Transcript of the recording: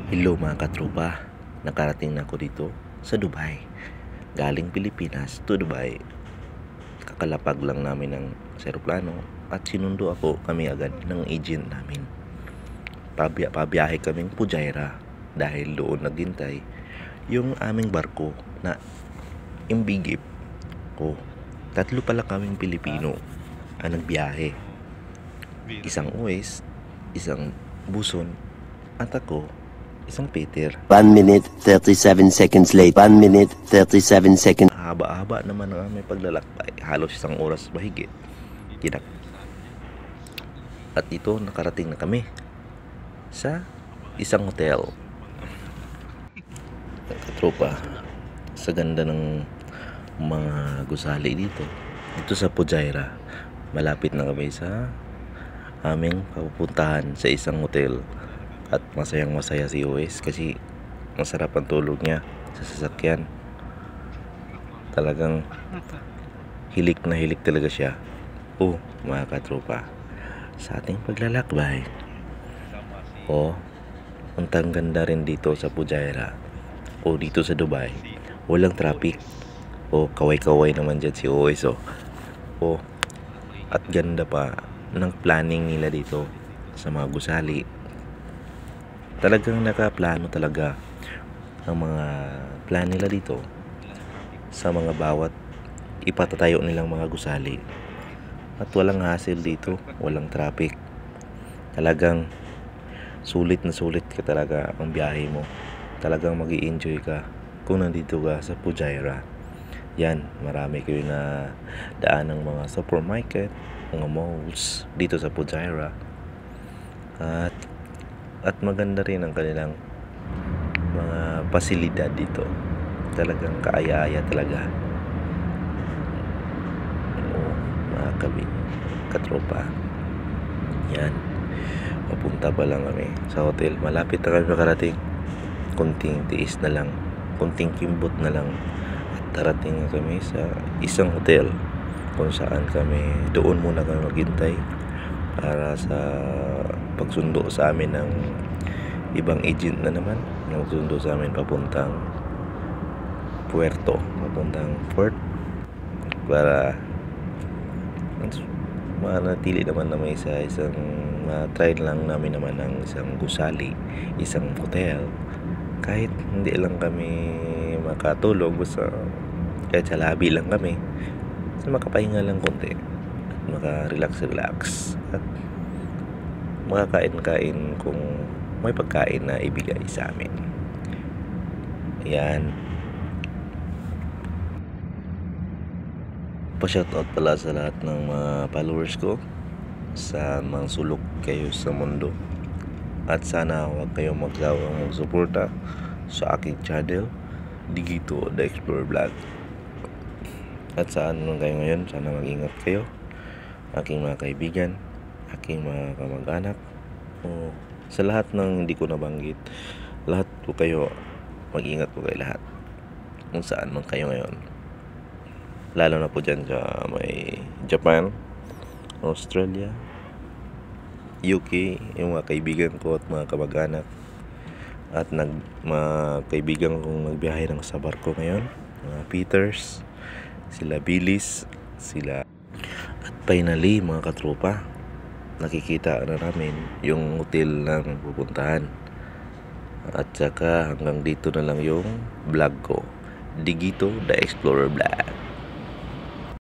Hello mga katropa, nakarating na ako dito sa Dubai. Galing Pilipinas to Dubai. Kakalapag lang namin ng eroplano at sinundo kami agad ng agent namin. Pabiyahe kaming Fujairah dahil doon naghintay yung aming barko na imbigip ko. Tatlo pala kaming Pilipino ang nagbiyahe. Isang Uwais, isang Buson, at ako isang Peter. 1 minute 37 seconds late. 1 minute 37 seconds. Haba-haba naman ang aming paglalakbay. Halos isang oras mahigit. At ito nakarating na kami sa isang hotel. Katropa, sa ganda ng mga gusali dito sa Fujairah. Malapit na kami sa aming papupuntahan sa isang hotel. At masayang masaya si Uwais kasi masarap ang tulog niya sa sasakyan. Talagang hilik na hilik talaga siya. Mga katropa, sa ating paglalakbay, ang ganda rin dito sa Fujairah dito sa Dubai. Walang traffic. Kaway-kaway naman dyan si Uwais. At ganda pa ng planning nila dito sa mga gusali. Talagang nakaplano talaga ang mga plan nila dito sa mga bawat ipatatayo nilang mga gusali. At walang hassle dito, walang traffic. Talagang sulit na sulit ka talaga ang biyahe mo. Talagang mag-i-enjoy ka kung nandito ka sa Fujairah. Yan, marami kayo na daan ng mga supermarket, mga malls dito sa Fujairah. At maganda rin ang kanilang mga pasilidad dito. Talagang kaaya-aya talaga. Mga katropa. Yan. Papunta pa lang kami sa hotel. Malapit na kami makarating. Kunting tiis na lang. Kunting kimbot na lang. At darating na kami sa isang hotel kung saan kami doon muna kami maghintay para sa pagsundo sa amin ng ibang agent na naman na magsundo sa amin papuntang port para manatili naman naman sa isang try lang namin naman ng isang gusali, isang hotel, kahit hindi lang kami makatulog, basta kahit sa labi lang kami, so makapahinga lang konti at maka-relax at makakain-kain kung may pagkain na ibigay sa amin. Yan. Pa-shoutout pala sa lahat ng mga followers ko sa mga sulok kayo sa mundo. At sana huwag kayong magsawang magsuporta sa aking channel, Digito The Explorer Vlog. At saan man kayo ngayon, sana mag-ingat kayo, aking mga kaibigan, aking mga kamag-anak, sa lahat ng hindi ko nabanggit. Lahat po kayo, mag-ingat po kayo lahat kung saan man kayo ngayon, lalo na po dyan sa may Japan, Australia, UK, yung mga kaibigan ko at mga kamag-anak, at mga kaibigan kong nagbiyahe ng sa barko ngayon, mga Peters, sila Billis, sila. At finally mga katropa, nakikita na namin yung hotel ng pupuntahan. At saka hanggang dito na lang yung vlog ko, Digito The Explorer Vlog.